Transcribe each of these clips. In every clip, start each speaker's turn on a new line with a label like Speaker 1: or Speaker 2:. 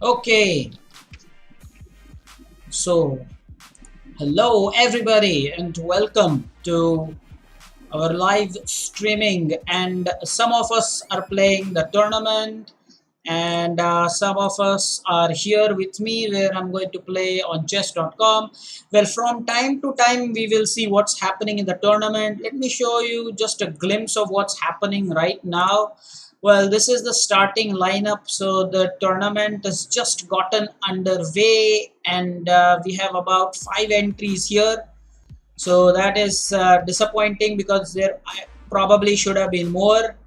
Speaker 1: Okay, so hello everybody and welcome to our live streaming. And some of us are playing the tournament, and some of us are here with me where I'm going to play on chess.com. Well, from time to time we will see what's happening in the tournament. Let me show you just a glimpse of what's happening right now. Well, this is the starting lineup. So the tournament has just gotten underway, and we have about 5 entries here. So that is disappointing because there probably should have been more.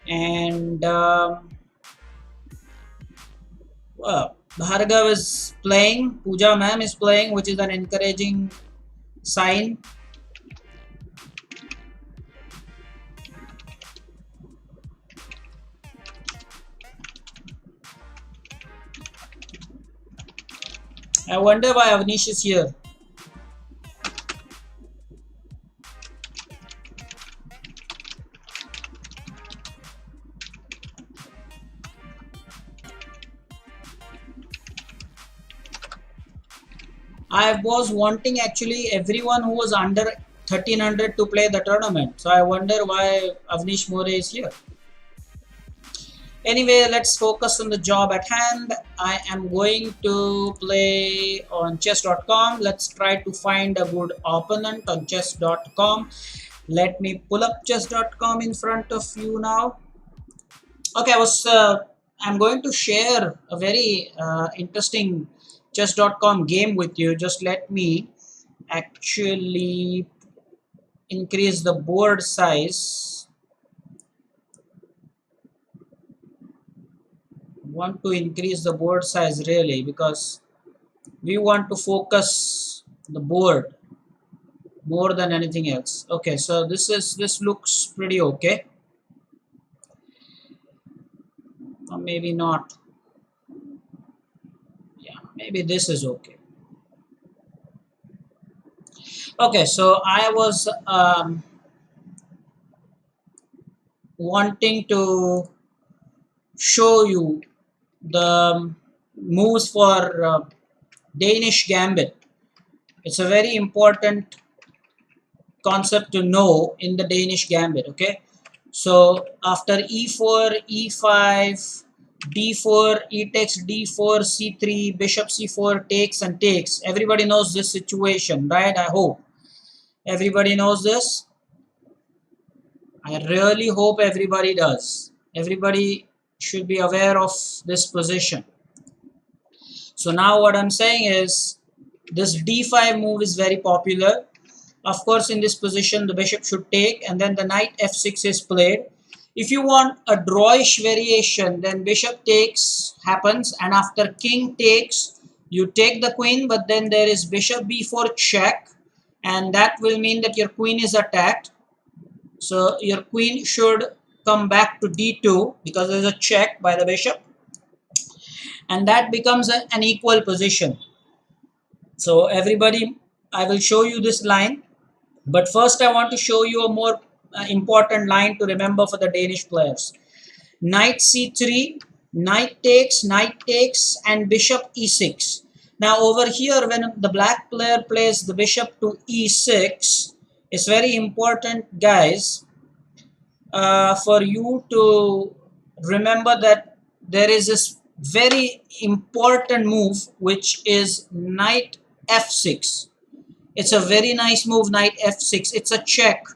Speaker 1: And Bhargav is playing, Pooja ma'am is playing, which is an encouraging sign. I wonder why Avnish is here. I was wanting actually everyone who was under 1300 to play the tournament. So I wonder why Avnish More is here. Anyway, let's focus on the job at hand. I am going to play on chess.com. Let's try to find a good opponent on chess.com. Let me pull up chess.com in front of you now. Okay, I'm going to share a very interesting chess.com game with you. Just let me actually increase the board size. Want to increase the board size really because we want to focus the board more than anything else. Okay, so this looks pretty okay, or maybe not. Yeah, maybe this is okay. Okay, so I was wanting to show you the moves for Danish gambit. It's a very important concept to know in the Danish gambit. Okay, so after e4, e5, d4, e takes d4, c3, bishop c4, takes and takes. Everybody knows this situation, right? I hope everybody knows this. I really hope everybody does. Everybody should be aware of this position. So now what I'm saying is this d5 move is very popular. Of course, in this position, the bishop should take, and then the knight f6 is played. If you want a drawish variation, then bishop takes happens, and after king takes, you take the queen, but then there is bishop b4 check, and that will mean that your queen is attacked. So your queen should come back to d2 because there's a check by the bishop, and that becomes an equal position. So everybody, I will show you this line, but first I want to show you a more important line to remember for the Danish players. Knight c3, knight takes, and bishop e6. Now over here, when the black player plays the bishop to e6, it's very important, guys, for you to remember that there is this very important move which is knight f6. It's a very nice move, knight f6. It's a check.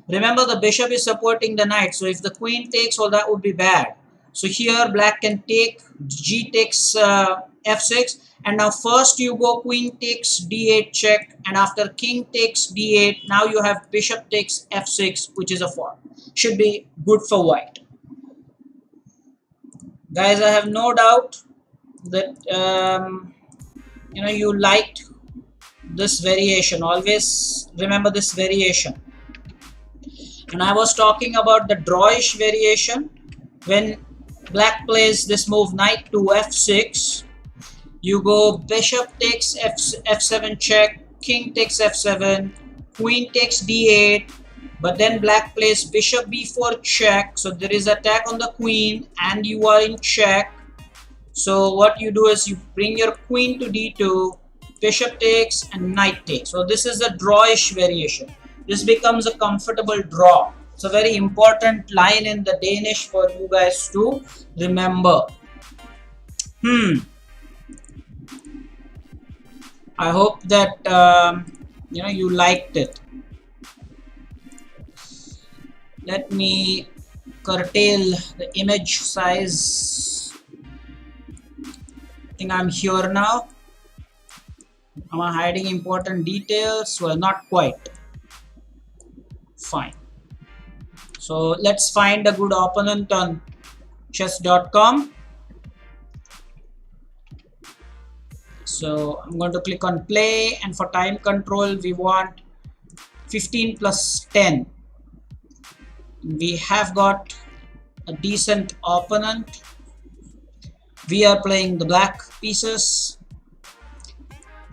Speaker 1: Remember, the bishop is supporting the knight, so if the queen takes, well, that would be bad. So here black can take, g takes f6, and now first you go queen takes d8 check, and after king takes d8, now you have bishop takes f6, which is a form. Should be good for white. Guys, I have no doubt that you liked this variation. Always remember this variation. And I was talking about the drawish variation. When black plays this move knight to f6, you go bishop takes f7 check, king takes f7, queen takes d8, but then black plays bishop b4 check, so there is attack on the queen and you are in check. So what you do is you bring your queen to d2, bishop takes and knight takes. So this is a drawish variation. This becomes a comfortable draw. It's a very important line in the Danish for you guys to remember. I hope that you liked it. Let me curtail the image size. I think I'm here now. Am I hiding important details? Well, not quite. Fine. So let's find a good opponent on chess.com. So I'm going to click on play, and for time control we want 15 plus 10. We have got a decent opponent. We are playing the black pieces,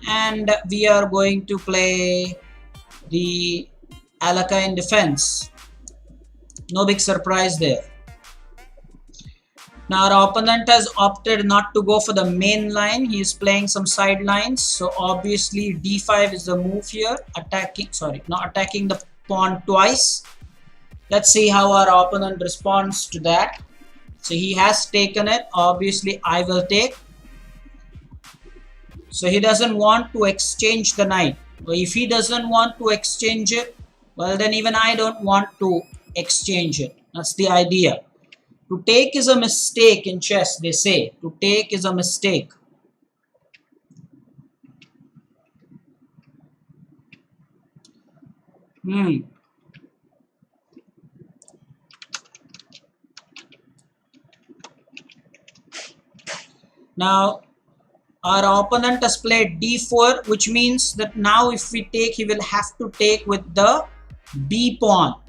Speaker 1: and we are going to play the Alakine defense. No big surprise there. Now our opponent has opted not to go for the main line. He is playing some side lines. So obviously d5 is the move here. Not attacking the pawn twice. Let's see how our opponent responds to that. So he has taken it. Obviously I will take. So he doesn't want to exchange the knight. Well, if he doesn't want to exchange it, well then even I don't want to exchange it. That's the idea. To take is a mistake in chess, they say. To take is a mistake. Now, our opponent has played d4, which means that now if we take, he will have to take with the b pawn.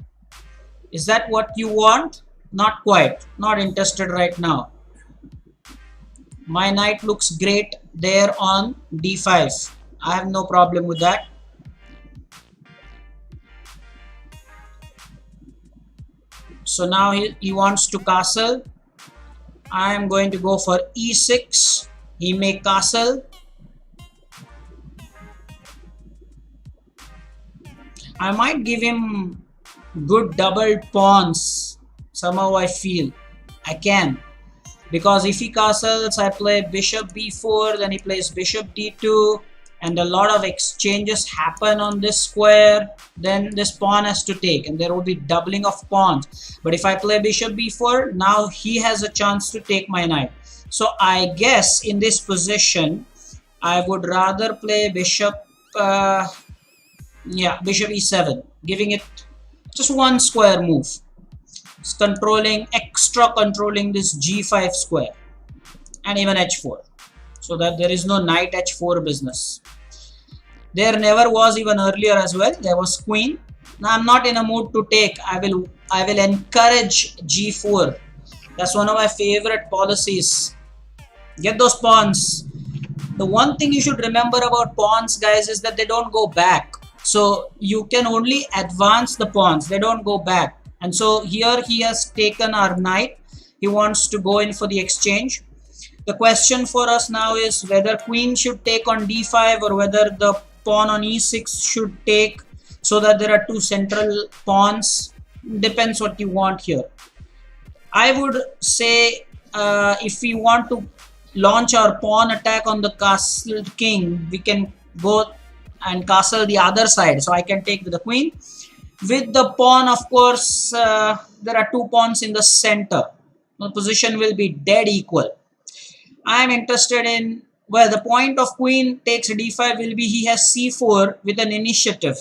Speaker 1: Is that what you want? Not quite. Not interested right now. My knight looks great there on d5. I have no problem with that. So now he wants to castle. I am going to go for e6. He may castle. I might give him good double pawns. Somehow I feel I can, because if he castles, I play bishop b4, then he plays bishop d2, and a lot of exchanges happen on this square. Then this pawn has to take, and there will be doubling of pawns. But if I play bishop b4, now he has a chance to take my knight. So I guess in this position I would rather play bishop bishop e7, giving it just one square move. It's extra controlling this g5 square and even h4, so that there is no knight h4 business. There never was even earlier as well. There was queen. Now I'm not in a mood to take. I will encourage g4. That's one of my favorite policies. Get those pawns. The one thing you should remember about pawns, guys, is that they don't go back. So you can only advance the pawns. They don't go back. And so here he has taken our knight. He wants to go in for the exchange. The question for us now is whether queen should take on d5 or whether the pawn on e6 should take, so that there are two central pawns. Depends what you want here. I would say if we want to launch our pawn attack on the castled king, we can go and castle the other side. So I can take with the queen. With the pawn, of course, there are two pawns in the center. The position will be dead equal. I am interested in, well, the point of queen takes d5 will be he has c4 with an initiative.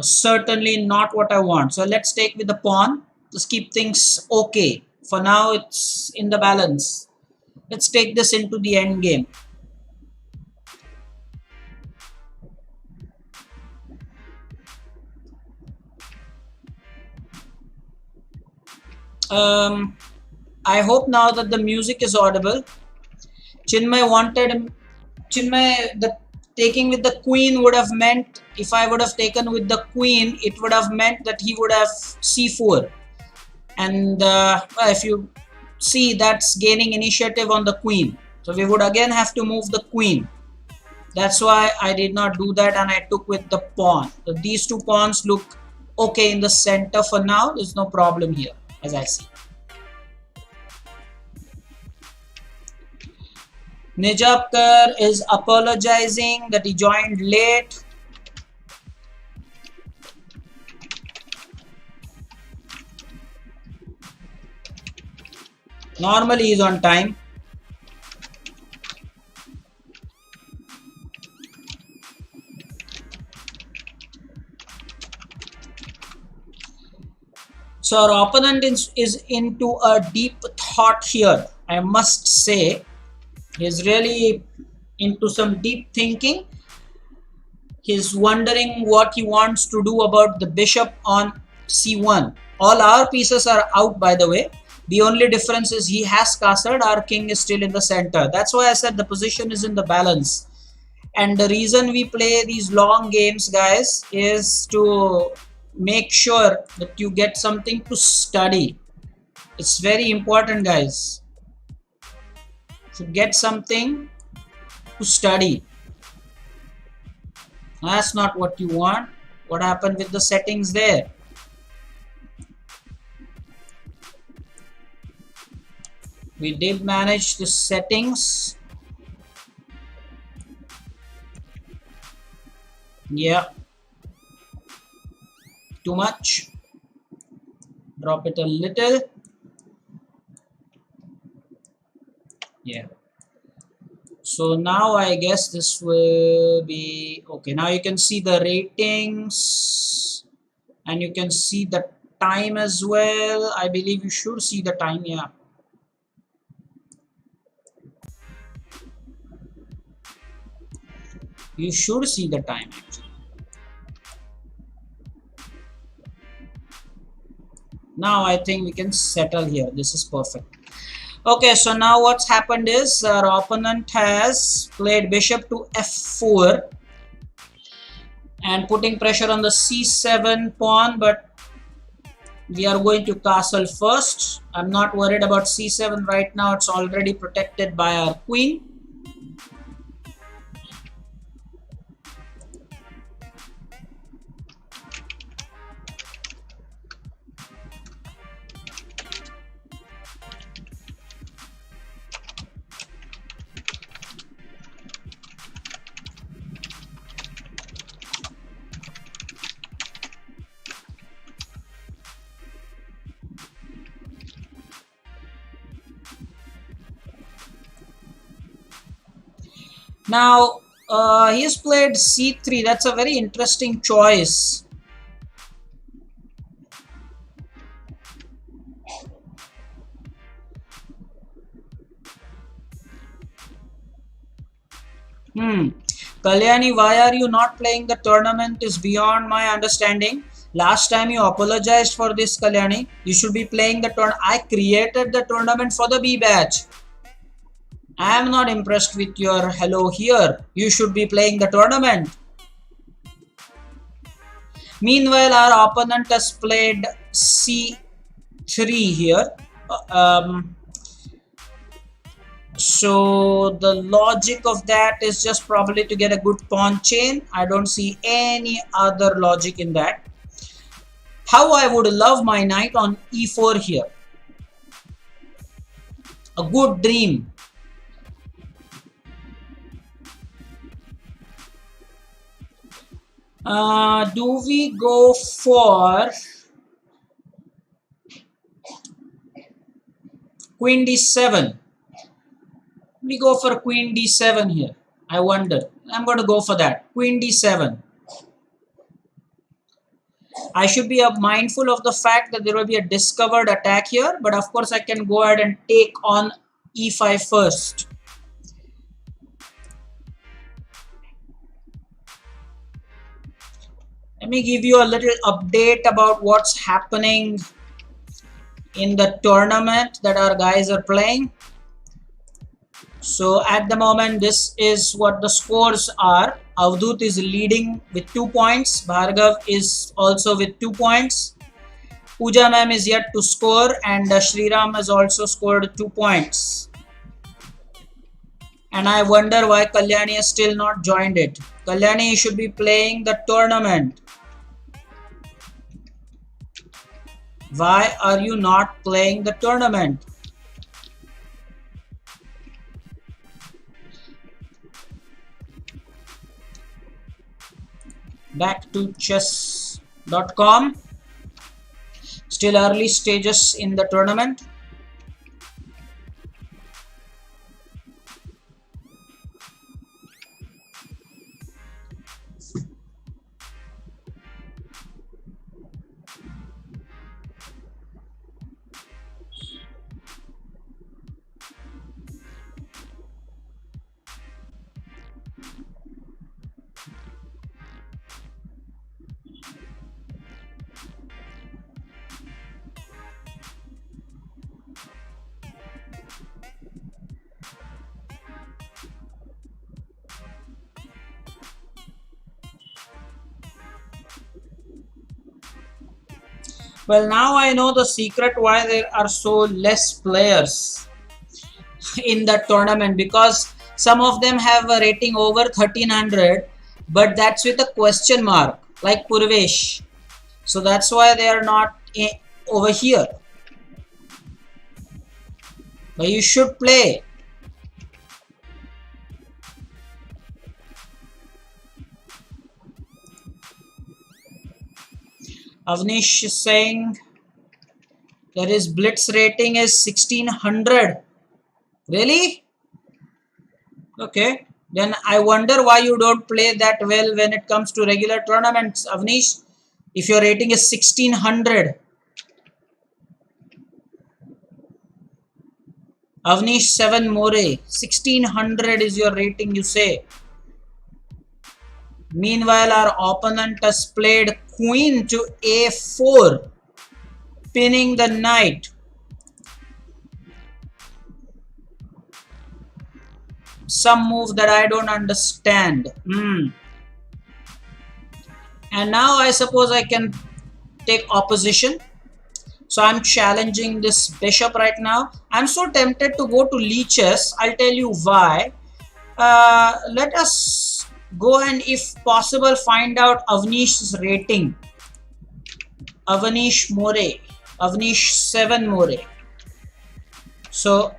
Speaker 1: Certainly not what I want. So let's take with the pawn. Just keep things okay. For now, it's in the balance. Let's take this into the end game. I hope now that the music is audible. Chinmay, the taking with the queen would have meant, if I would have taken with the queen, it would have meant that he would have c4. And if you see that's gaining initiative on the queen. So we would again have to move the queen. That's why I did not do that and I took with the pawn. So these two pawns look okay in the center for now. There's no problem here as I see. Nijapkar is apologizing that he joined late. Normally he's on time. So our opponent is into a deep thought here. I must say, he's really into some deep thinking. He's wondering what he wants to do about the bishop on c1. All our pieces are out, by the way. The only difference is he has castled, our king is still in the center. That's why I said the position is in the balance. And the reason we play these long games, guys, is to make sure that you get something to study. It's very important, guys, to get something to study. That's not what you want. What happened with the settings there? We did manage the settings. Yeah. Too much. Drop it a little. Yeah. So now I guess this will be okay. Now you can see the ratings and you can see the time as well. I believe you should see the time. Yeah. You should see the time actually. Now I think we can settle here. This is perfect. Okay, so now what's happened is our opponent has played bishop to f4 and putting pressure on the c7 pawn, but we are going to castle first. I'm not worried about c7 right now. It's already protected by our queen. Now he's played c3. That's a very interesting choice. Kalyani, why are you not playing the tournament is beyond my understanding. Last time you apologized for this, Kalyani. You should be playing the tournament. I created the tournament for the B batch. I am not impressed with your hello here. You should be playing the tournament. Meanwhile, our opponent has played c3 here. So the logic of that is just probably to get a good pawn chain. I don't see any other logic in that. How I would love my knight on e4 here. A good dream. Do we go for queen d7? We go for queen d7 here. I wonder. I'm going to go for that. Queen d7. I should be mindful of the fact that there will be a discovered attack here, but of course I can go ahead and take on e5 first. Let me give you a little update about what's happening in the tournament that our guys are playing. So at the moment, this is what the scores are. Avdut is leading with 2 points. Bhargav is also with 2 points. Pooja ma'am is yet to score, and Shriram has also scored 2 points. And I wonder why Kalyani has still not joined it. Kalyani should be playing the tournament. Why are you not playing the tournament? Back to chess.com. Still early stages in the tournament. Well, now I know the secret why there are so less players in the tournament, because some of them have a rating over 1300, but that's with a question mark, like Purvesh. So that's why they are not over here. But you should play. Avnish is saying there is blitz rating is 1600. Really? Okay. Then I wonder why you don't play that well when it comes to regular tournaments, Avnish. If your rating is 1600. Avnish 7 More. 1600 is your rating, you say. Meanwhile, our opponent has played queen to a4, pinning the knight. Some move that I don't understand. And now I suppose I can take opposition. So I'm challenging this bishop right now. I'm so tempted to go to leeches. I'll tell you why. Let us go and, if possible, find out Avnish's rating. Avnish More. Avnish 7 More. So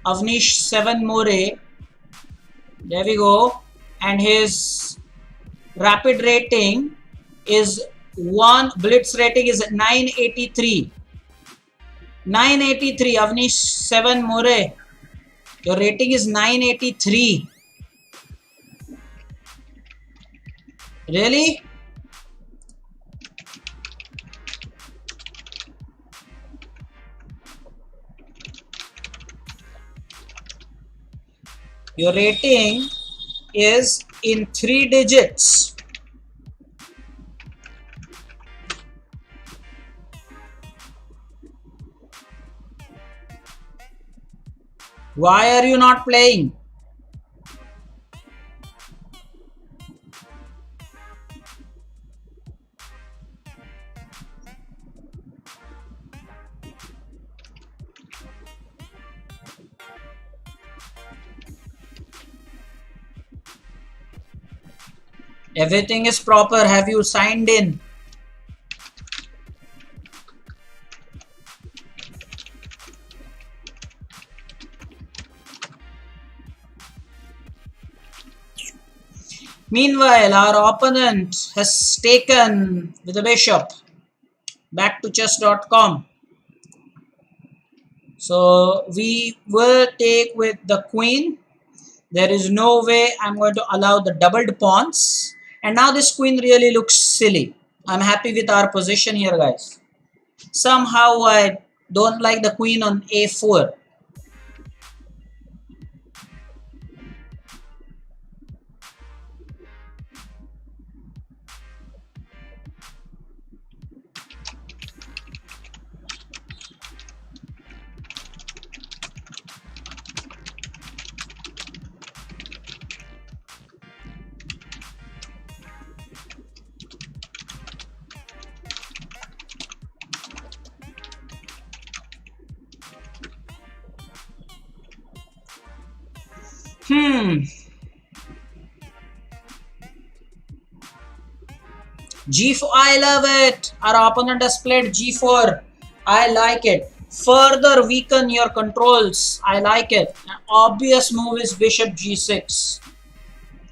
Speaker 1: Avnish 7 More. There we go. And his rapid rating is blitz rating is 983. 983. Avnish 7 More. Your rating is 983. Really? Your rating is in 3 digits. Why are you not playing? Everything is proper. Have you signed in? Meanwhile, our opponent has taken with the bishop. Back to chess.com. So we will take with the queen. There is no way I'm going to allow the doubled pawns. And now this queen really looks silly. I'm happy with our position here, guys. Somehow I don't like the queen on a4. Hmm. G4, I love it. Our opponent has played G4. I like it. Further weaken your controls. I like it. An obvious move is Bishop G6.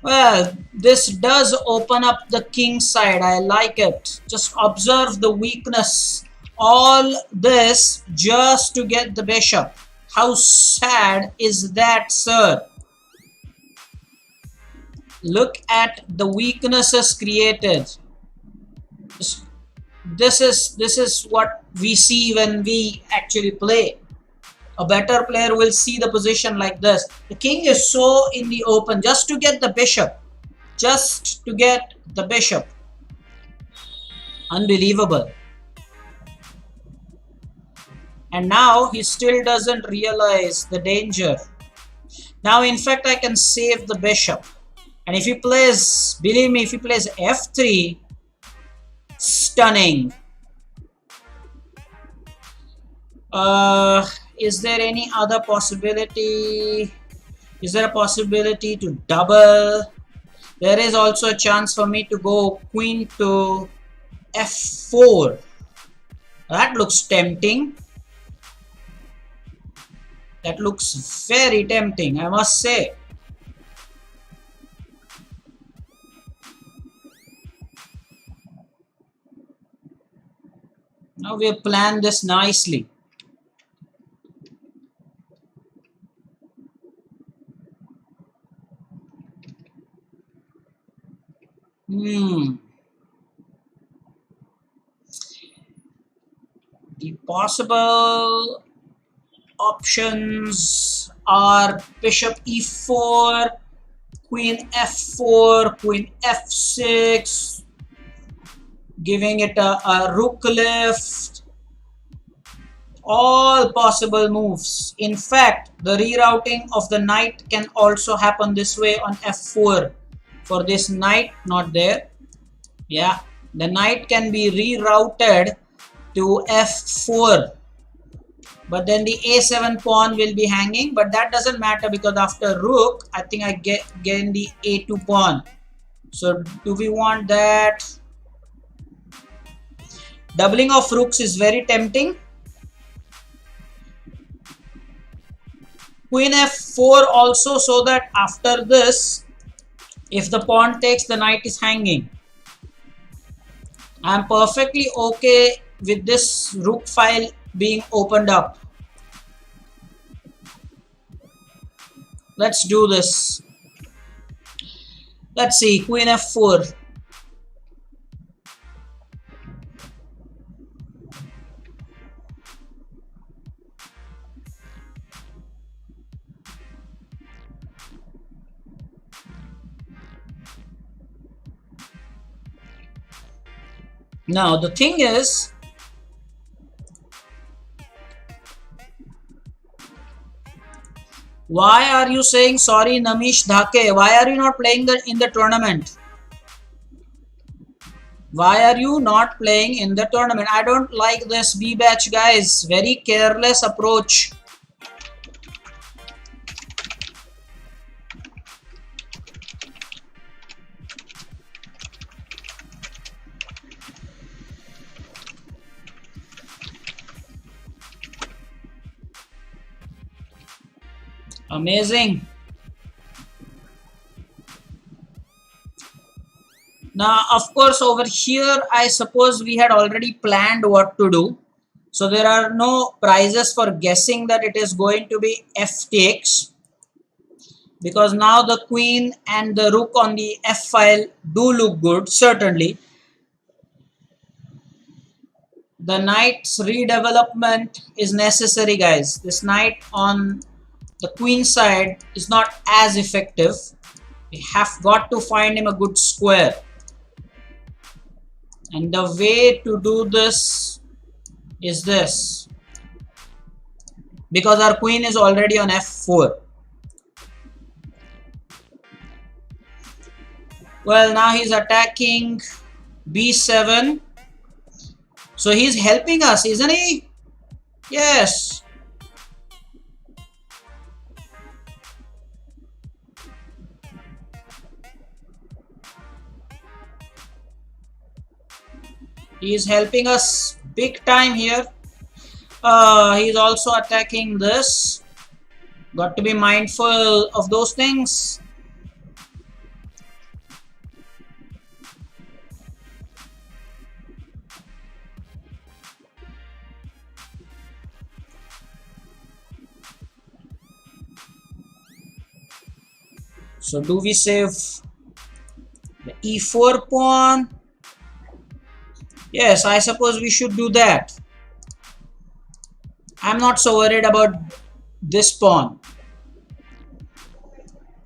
Speaker 1: Well, this does open up the king side. I like it. Just observe the weakness. All this just to get the bishop. How sad is that, sir? Look at the weaknesses created. This is what we see when we actually play. A better player will see the position like this. The king is so in the open just to get the bishop. Just to get the bishop. Unbelievable. And now he still doesn't realize the danger. Now in fact I can save the bishop. And if he plays, believe me, if he plays f3, stunning. Is there any other possibility? Is there a possibility to double? There is also a chance for me to go queen to f4. That looks tempting. That looks very tempting, I must say. Now we have planned this nicely. The possible options are bishop e4, queen f4, queen f6, giving it a rook lift. All possible moves. In fact, the rerouting of the knight can also happen this way on f4. For this knight, not there. Yeah, the knight can be rerouted to f4. But then the a7 pawn will be hanging. But that doesn't matter because after rook, I think I gain the a2 pawn. So do we want that? Doubling of rooks is very tempting. Queen f4 also, so that after this, if the pawn takes, the knight is hanging. I am perfectly okay with this rook file being opened up. Let's do this. Let's see, queen f4. Now the thing is, why are you saying sorry Namish Dhake? Why are you not playing in the tournament? Why are you not playing in the tournament? I don't like this B batch, guys. Very careless approach. Amazing. Now, of course, over here, I suppose we had already planned what to do. So there are no prizes for guessing that it is going to be f takes. Because now the queen and the rook on the f file do look good, certainly. The knight's redevelopment is necessary, guys. This knight on the queen side is not as effective. We have got to find him a good square. And the way to do this is this. Because our queen is already on f4. Well, now he's attacking b7. So he's helping us, isn't he? Yes. He is helping us big time here. He is also attacking this. Got to be mindful of those things. So do we save the e4 pawn? Yes, I suppose we should do that. I'm not so worried about this pawn.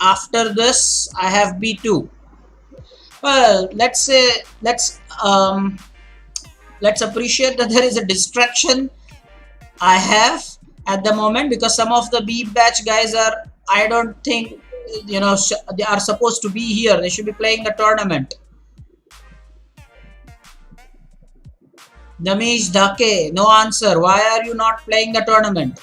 Speaker 1: After this, I have b2. Well, let's appreciate that there is a distraction I have at the moment, because some of the B batch guys are, I don't think, they are supposed to be here. They should be playing the tournament. Damish Dhake, no answer. Why are you not playing the tournament?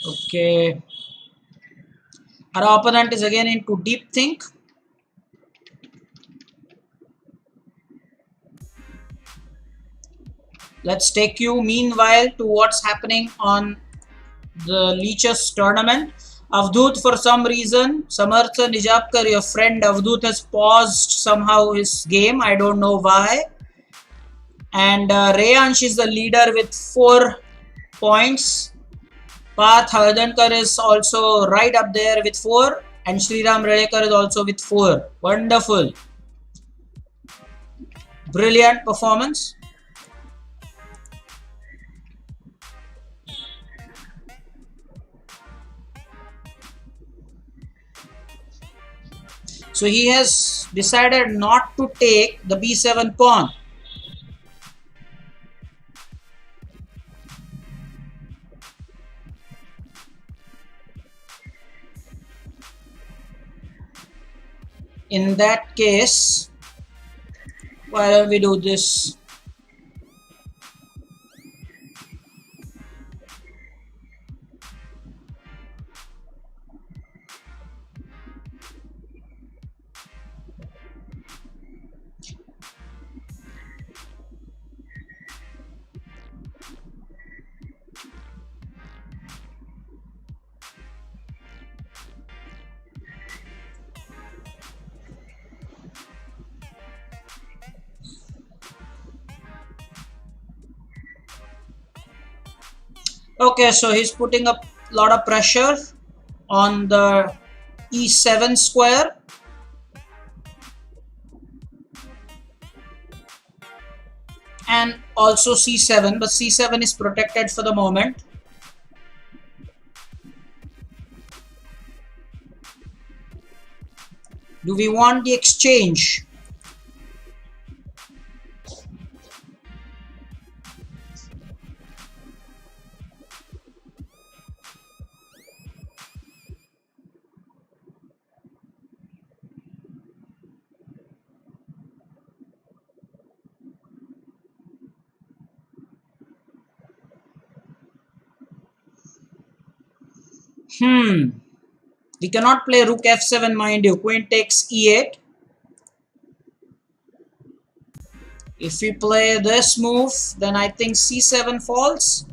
Speaker 1: Okay. Our opponent is again into deep think. Let's take you meanwhile to what's happening on the Leeches tournament. Avdut, for some reason, Samartha Nijapkar, your friend Avdut, has paused somehow his game. I don't know why. And Reyansh is the leader with 4 points. Path Hardankar is also right up there with 4. And Sriram Redekar is also with 4. Wonderful. Brilliant performance. So he has decided not to take the b7 pawn. In that case, why don't we do this? Okay, so he's putting a lot of pressure on the e7 square. And also c7, but c7 is protected for the moment. Do we want the exchange? We cannot play rook f7, mind you. Queen takes e8. If we play this move, then I think c7 falls.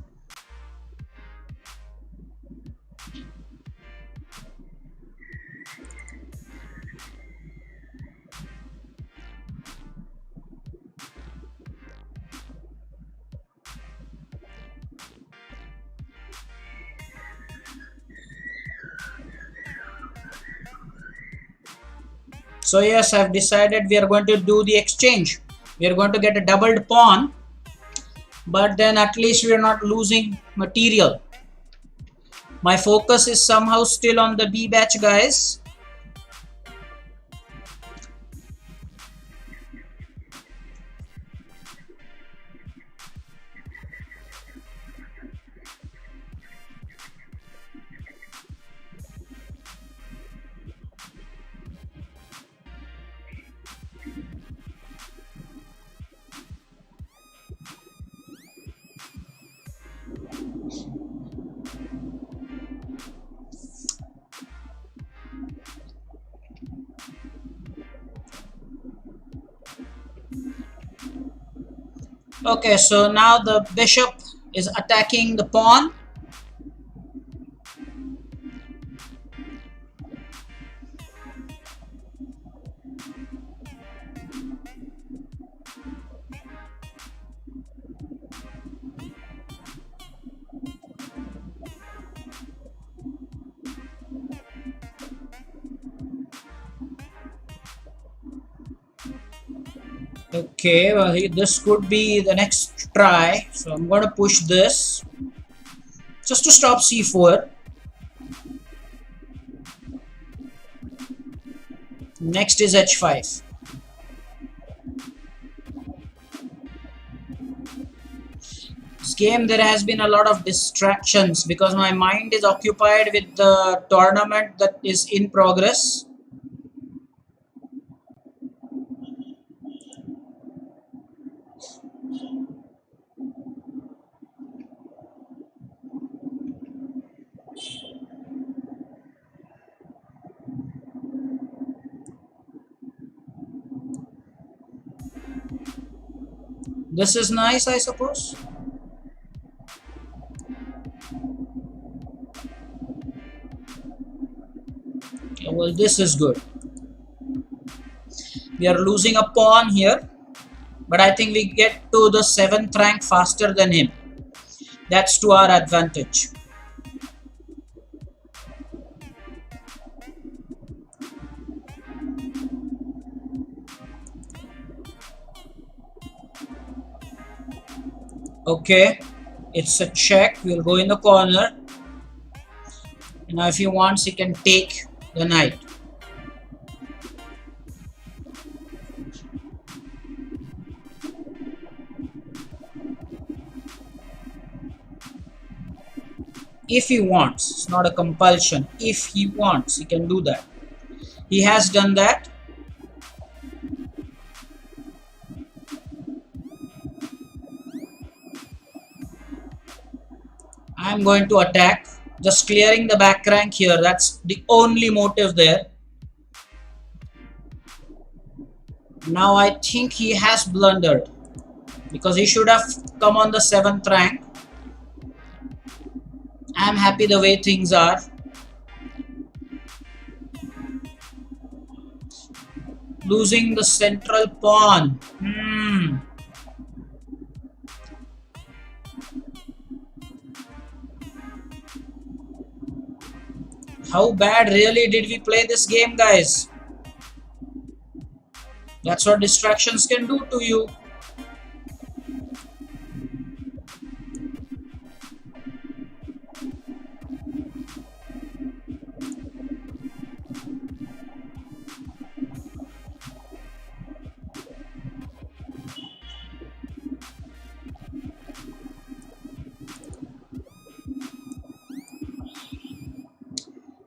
Speaker 1: So yes, I've decided we are going to do the exchange. We are going to get a doubled pawn, but then at least we are not losing material. My focus is somehow still on the B batch guys. Okay, so now the bishop is attacking the pawn. Okay, well, this could be the next try. So I'm going to push this just to stop c4. Next is h5. This game, there has been a lot of distractions because my mind is occupied with the tournament that is in progress. This is nice, I suppose. Okay, well, this is good. We are losing a pawn here, but I think we get to the 7th rank faster than him. That's to our advantage. Okay, it's a check. We'll go in the corner. Now if he wants, he can take the knight. If he wants, it's not a compulsion. If he wants, he can do that. He has done that. I'm going to attack, just clearing the back rank here. That's the only motive there. Now I think he has blundered because he should have come on the 7th rank. I'm happy the way things are. Losing the central pawn. How bad really did we play this game, guys? That's what distractions can do to you.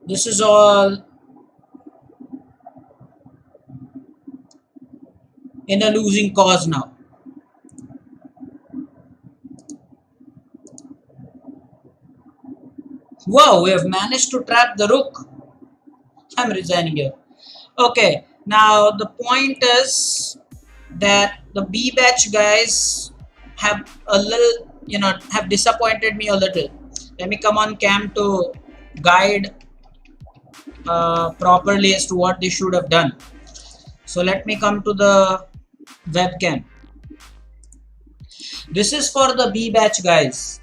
Speaker 1: This is all in a losing cause now. Wow, we have managed to trap the rook. I'm resigning here. Okay, now the point is that the B batch guys have a little, have disappointed me a little. Let me come on cam to guide properly as to what they should have done. So let me come to the webcam. This is for the B batch guys.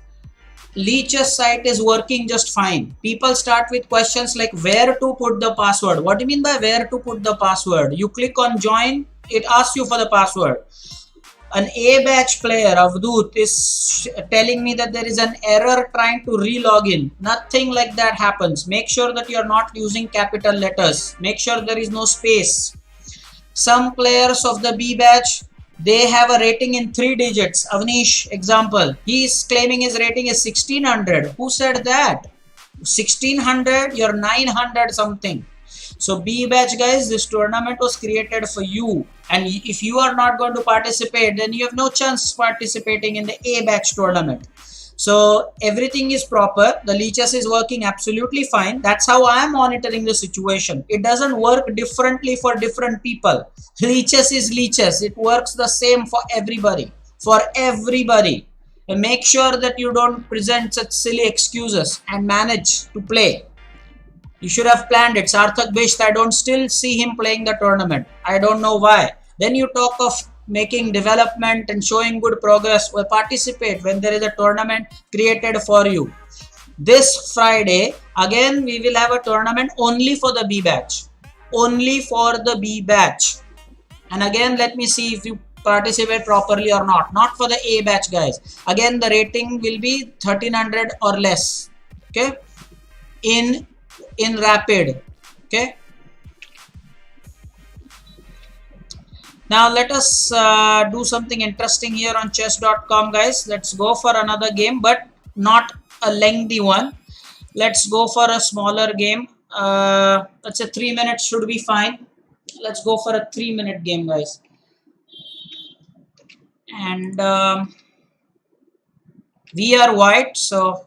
Speaker 1: Leech's site is working just fine. People start with questions like where to put the password. What do you mean by where to put the password? You click on join, it asks you for the password. An A batch player, Avdut, is telling me that there is an error trying to re-log in. Nothing like that happens. Make sure that you are not using capital letters. Make sure there is no space. Some players of the B batch, they have a rating in 3 digits. Avnish, example, he is claiming his rating is 1600. Who said that? 1600? You're 900 something. So B batch guys, this tournament was created for you, and if you are not going to participate, then you have no chance participating in the A batch tournament. So everything is proper. The leeches is working absolutely fine. That's how I am monitoring the situation. It doesn't work differently for different people. Leeches is leeches. It works the same for everybody. for everybody. And make sure that you don't present such silly excuses and manage to play. You should have planned it. Sarthak Bisht, I don't still see him playing the tournament. I don't know why. Then you talk of making development and showing good progress. Well, participate when there is a tournament created for you. This Friday, again, we will have a tournament only for the B batch. Only for the B batch. And again, let me see if you participate properly or not. Not for the A batch, guys. Again, the rating will be 1300 or less. Okay. In rapid. Okay. Now let us do something interesting here on chess.com, guys. Let's go for another game, but not a lengthy one. Let's go for a smaller game. Let's say 3 minutes should be fine. Let's go for a 3-minute game, guys. And we are white, so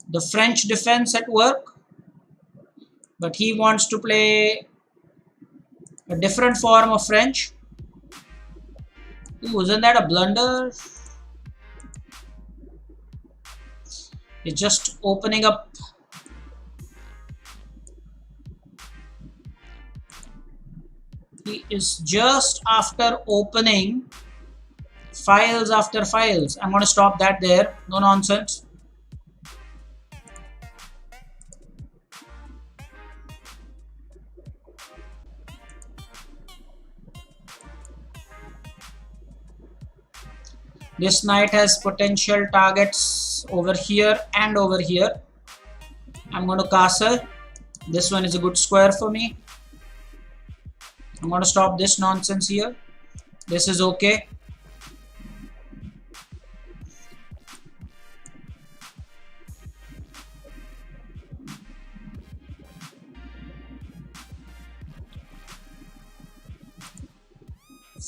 Speaker 1: the French defense at work, but he wants to play a different form of French. Ooh, isn't that a blunder? It's just opening up. He is just after opening files after files. I'm going to stop that there. No nonsense. This knight has potential targets over here and over here. I'm going to castle. This one is a good square for me. I'm going to stop this nonsense here. This is okay.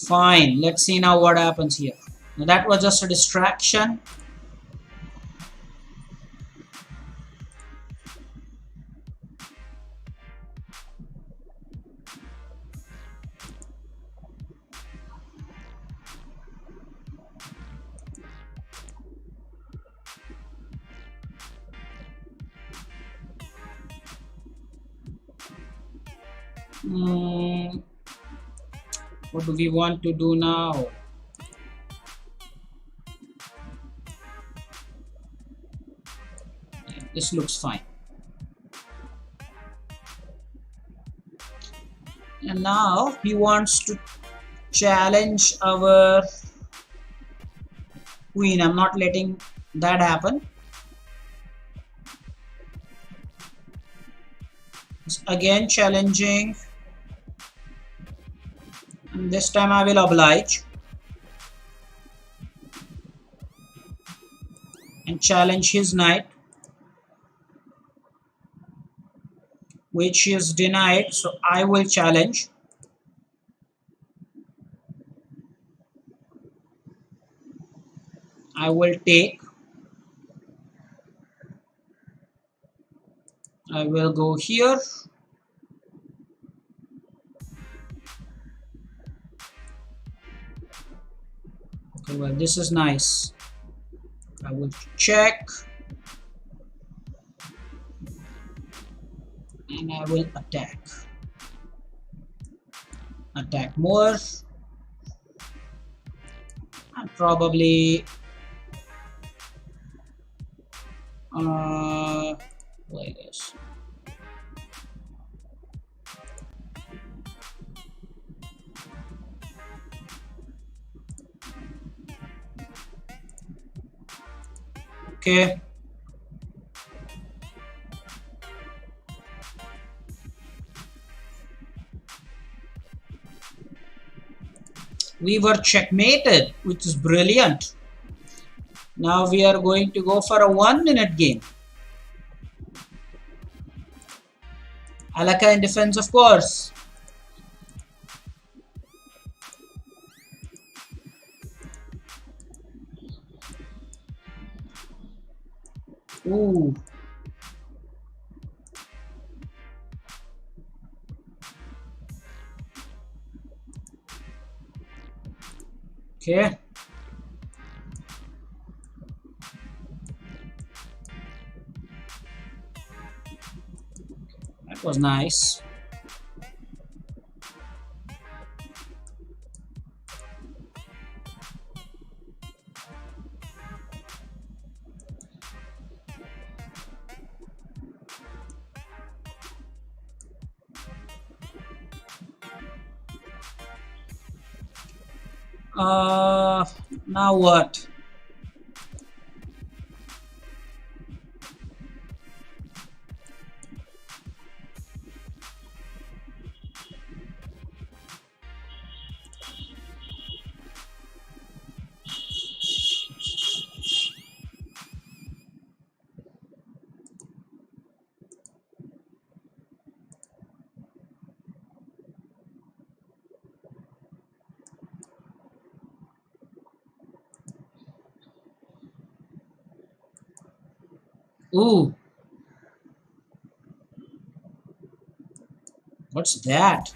Speaker 1: Fine. Let's see now what happens here. Now that was just a distraction. What do we want to do now? Yeah, this looks fine. And now he wants to challenge our queen. I'm not letting that happen. It's again challenging. And this time I will oblige and challenge his knight, which is denied, so I will challenge. I will take. I will go here. Okay, well, this is nice. I will check. And I will attack. Attack more. And probably like this. Okay. We were checkmated, which is brilliant. Now we are going to go for a 1-minute game. Alaka in defense, of course. Ooh. Okay, that was nice. Uh, Now what? Ooh, what's that?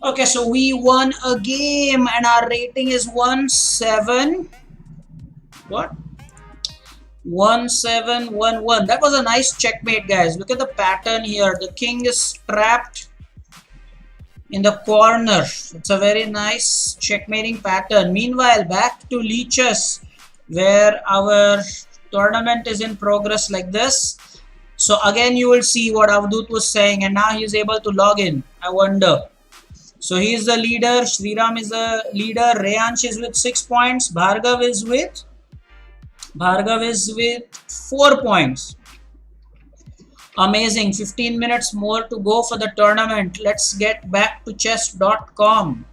Speaker 1: Okay, so we won a game and our rating is 1-7. What? 1-7-1-1. That was a nice checkmate, guys. Look at the pattern here. The king is trapped in the corner. It's a very nice checkmating pattern. Meanwhile, back to Leeches, where our tournament is in progress like this. So again, you will see what Avdut was saying, and now he is able to log in. I wonder. So he is the leader. Shriram is the leader. Reyansh is with 6 points. Bhargav is with 4 points. Amazing. 15 minutes more to go for the tournament. Let's get back to chess.com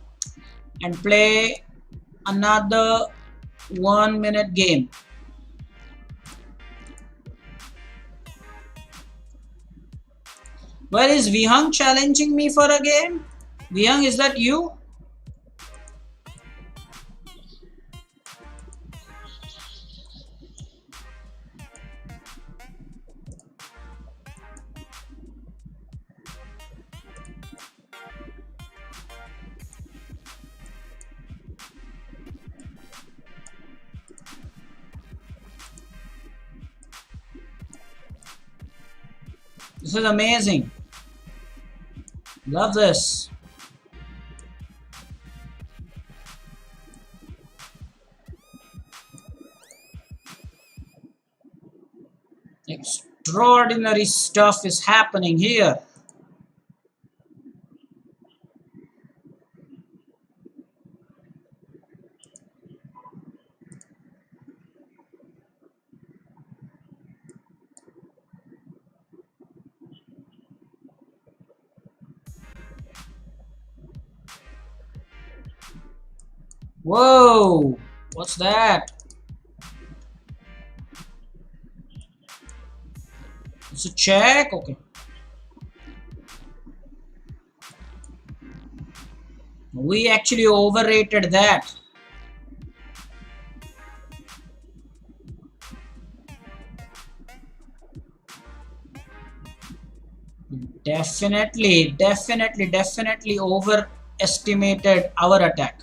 Speaker 1: and play another 1-minute game. Where is Vihang challenging me for a game? Vihang, is that you? This is amazing. Love this. Extraordinary stuff is happening here. Whoa, what's that? It's a check. Okay. We actually overrated that. Definitely overestimated our attack.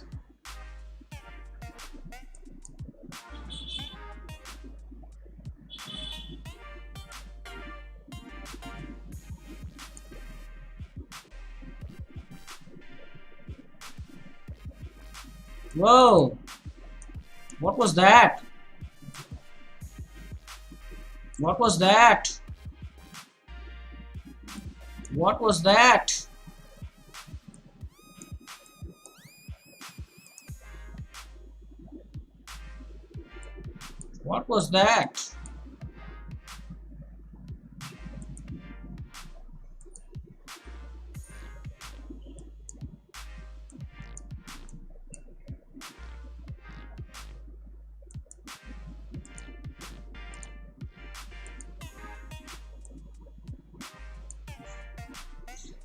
Speaker 1: Whoa, what was that? What was that? What was that? What was that?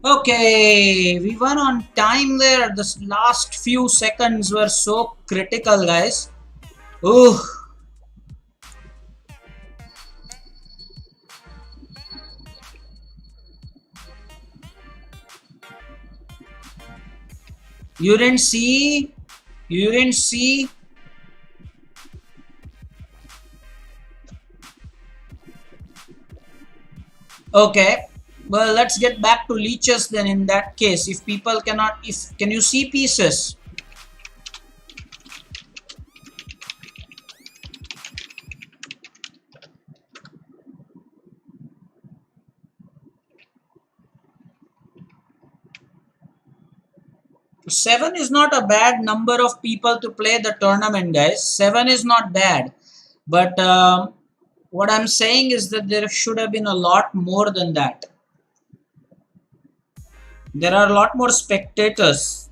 Speaker 1: Okay, we were on time there. The last few seconds were so critical, guys. Ooh, you didn't see? You didn't see? Okay. Well, let's get back to leeches then in that case. If people cannot, if can you see pieces? Seven is not a bad number of people to play the tournament, guys. Seven is not bad. But what I'm saying is that there should have been a lot more than that. There are a lot more spectators.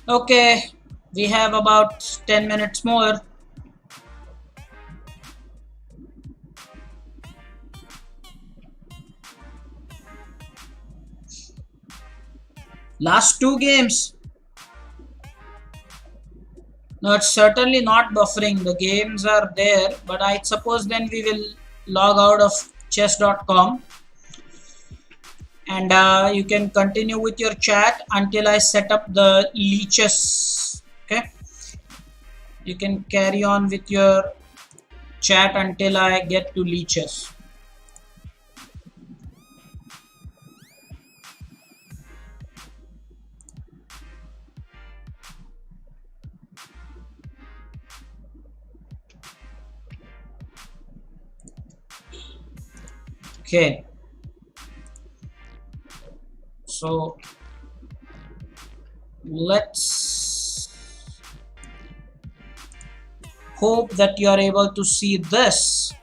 Speaker 1: Okay, we have about 10 minutes more. Last two games. No, it's certainly not buffering. The games are there, but I suppose then we will log out of chess.com and you can continue with your chat until I set up the leeches. Okay, you can carry on with your chat until I get to leeches. Okay, so let's hope that you are able to see this.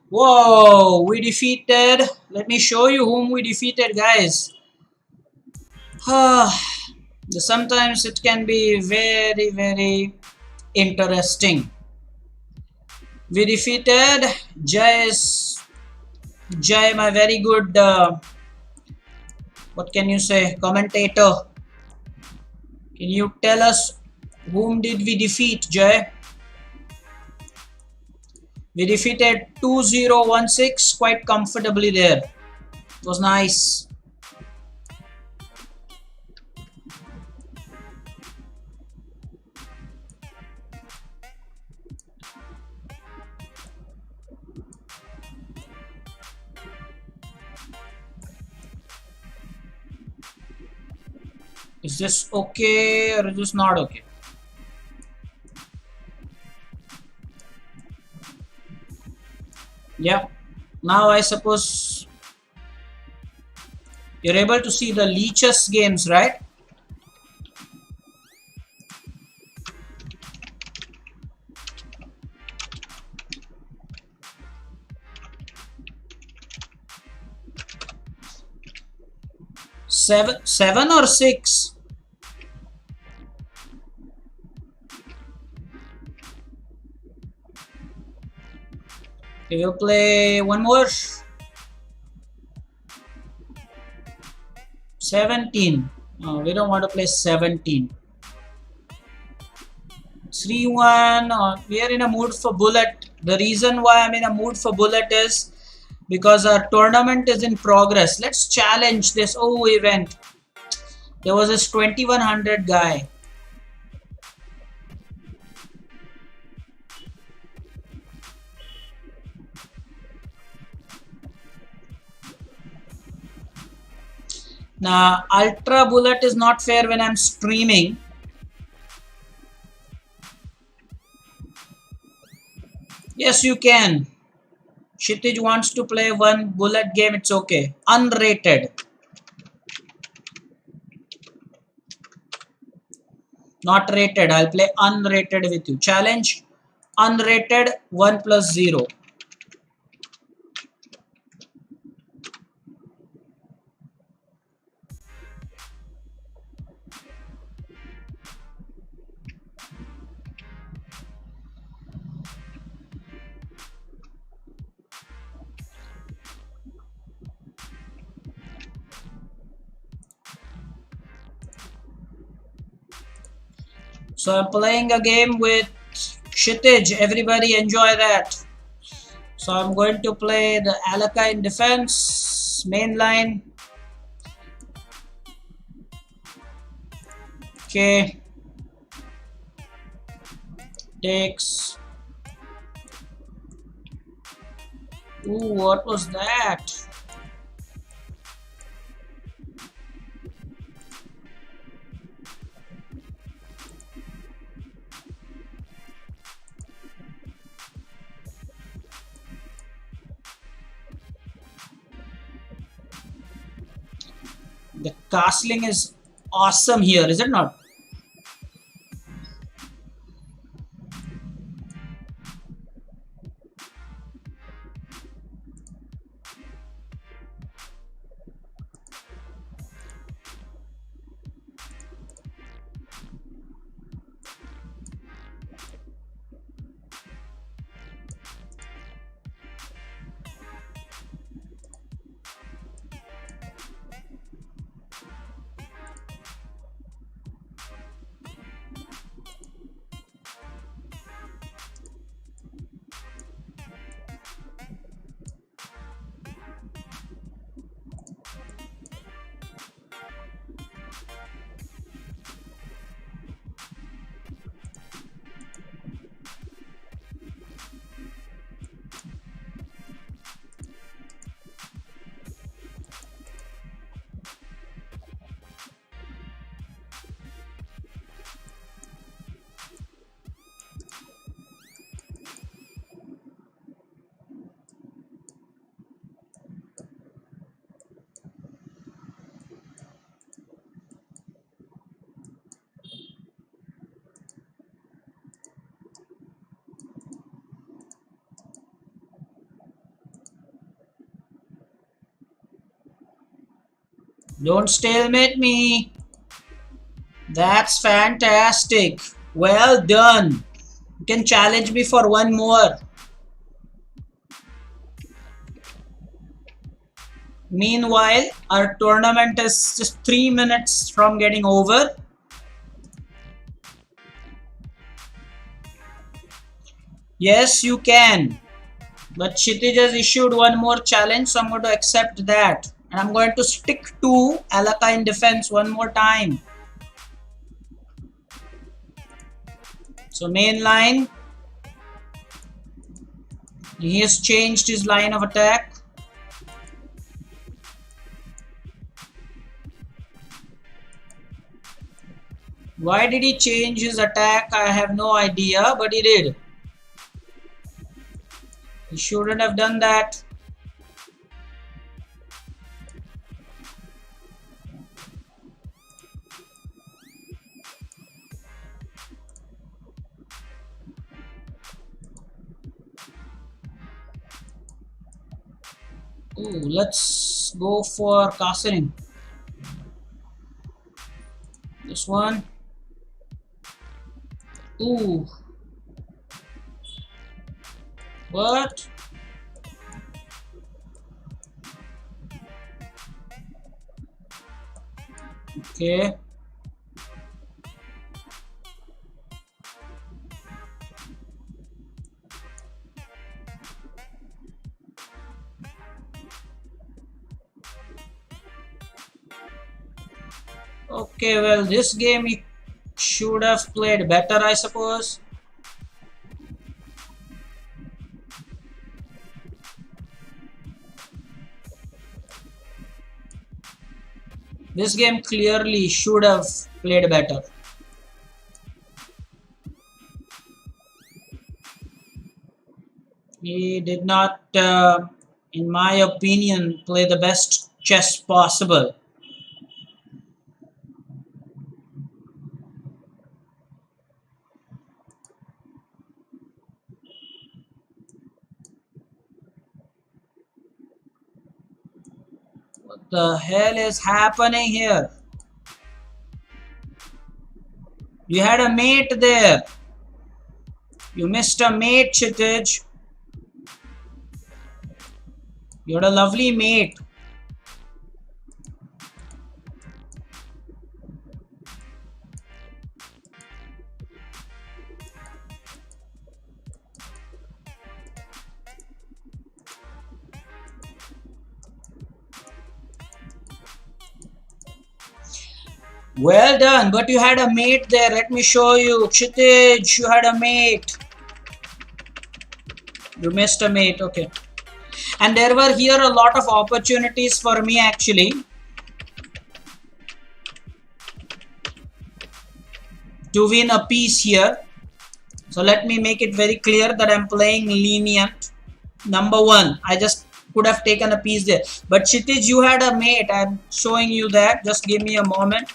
Speaker 1: Whoa, we defeated. Let me show you whom we defeated, guys. Sometimes it can be very, very interesting. We defeated Jay, my very good, what can you say, commentator. Can you tell us whom did we defeat, Jay? We defeated 2016 quite comfortably there. It was nice. Is this okay or is this not okay? Yeah. Now I suppose you're able to see the leeches games, right? Seven or six? We will play one more. 17. We don't want to play 17. 3-1. We are in a mood for bullet. The reason why I'm in a mood for bullet is because our tournament is in progress. Let's challenge this. Oh, event. There was this 2100 guy. Now, ultra bullet is not fair when I'm streaming. Yes, you can. Kshitij wants to play one bullet game. It's okay. Unrated. Not rated. I'll play unrated with you. Challenge. Unrated 1 plus 0. So I'm playing a game with Kshitij. Everybody enjoy that. So I'm going to play the Alaka in defense. Main line. Okay. Takes. Ooh, what was that? The castling is awesome here, is it not? Don't stalemate me. That's fantastic. Well done. You can challenge me for one more. Meanwhile, our tournament is just 3 minutes from getting over. Yes, you can. But Kshitij has issued one more challenge, so I'm going to accept that. And I'm going to stick to Alaka in defense one more time. So main line. He has changed his line of attack. Why did he change his attack? I have no idea, but he did. He shouldn't have done that. Ooh, let's go for castling. This one. Ooh. What? Okay. Okay, well, this game he should have played better, I suppose. This game clearly should have played better. He did not, in my opinion, play the best chess possible. What the hell is happening here? You had a mate there. You missed a mate, Chitij. You had a lovely mate. Well done, but you had a mate there. Let me show you. Kshitij, you had a mate. You missed a mate, okay. And there were here a lot of opportunities for me actually to win a piece here. So let me make it very clear that I'm playing lenient. Number one, I just could have taken a piece there. But Kshitij, you had a mate. I'm showing you that. Just give me a moment.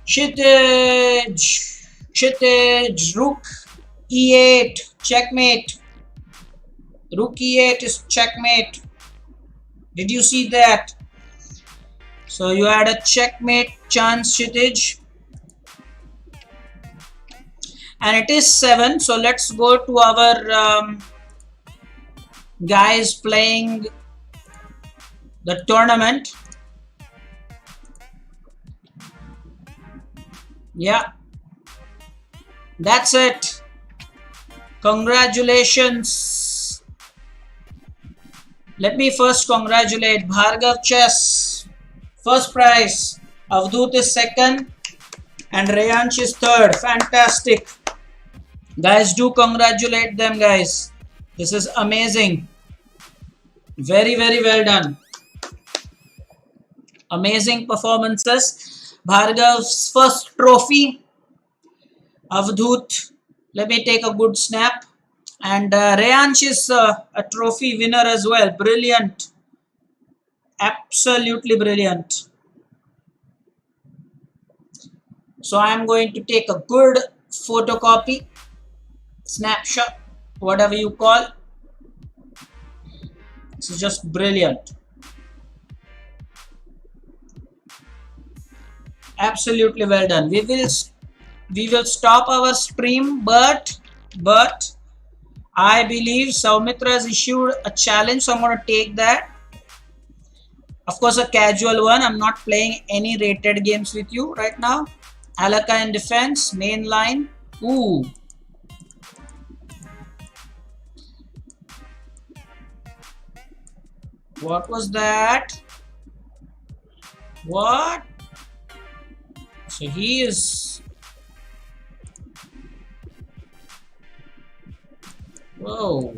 Speaker 1: Kshitij, Kshitij, Rook E8, checkmate. Rook E8 is checkmate. Did you see that? So you had a checkmate chance, Kshitij. And it is 7. So let's go to our guys playing the tournament. Yeah. That's it. Congratulations. Let me first congratulate Bhargav Chess. First prize. Avdut is second. And Rayansh is third. Fantastic. Guys, do congratulate them, guys. This is amazing. Very, very well done. Amazing performances. Bhargav's first trophy. Avdut, let me take a good snap. And Rayansh is a trophy winner as well. Brilliant. Absolutely brilliant. So I am going to take a good photocopy, snapshot, whatever you call. This is just brilliant. Absolutely well done. We will stop our stream, but I believe Soumitra has issued a challenge, so I'm going to take that. Of course, a casual one. I'm not playing any rated games with you right now. Alaka in defense, main line. Ooh. What was that? What? So he is... Whoa.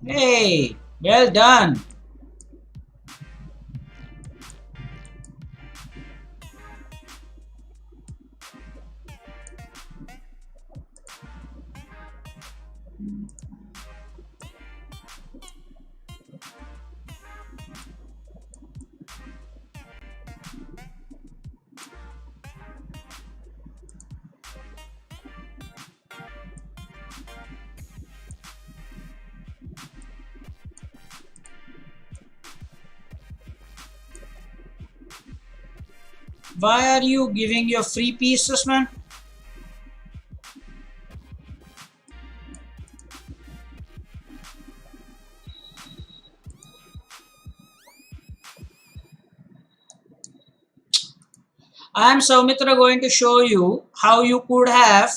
Speaker 1: Hey, well done. Why are you giving your free pieces, man? I am Saumitra going to show you how you could have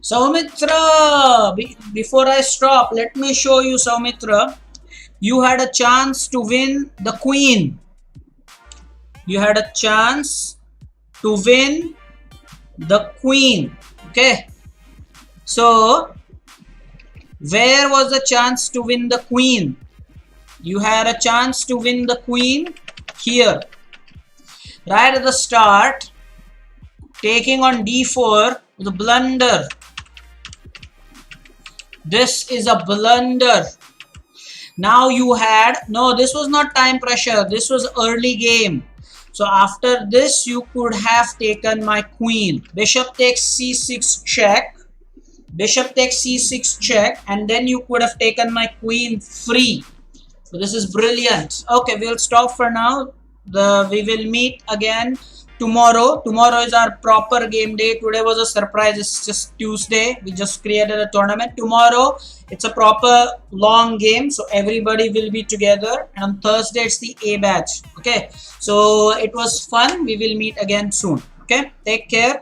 Speaker 1: Saumitra. Before I stop, let me show you, Saumitra. You had a chance to win the queen. You had a chance to win the queen. Okay. So, where was the chance to win the queen? You had a chance to win the queen here. Right at the start, taking on d4, the blunder. This is a blunder. Now you had, no, this was not time pressure. This was early game. So after this, you could have taken my queen. Bishop takes c6 check. Bishop takes c6 check. And then you could have taken my queen free. So this is brilliant. Okay, we'll stop for now. We will meet again tomorrow. Tomorrow is our proper game day. Today was a surprise. It's just Tuesday. We just created a tournament. Tomorrow it's a proper long game, so everybody will be together. And on Thursday it's the A batch. Okay, so it was fun. We will meet again soon. Okay, take care.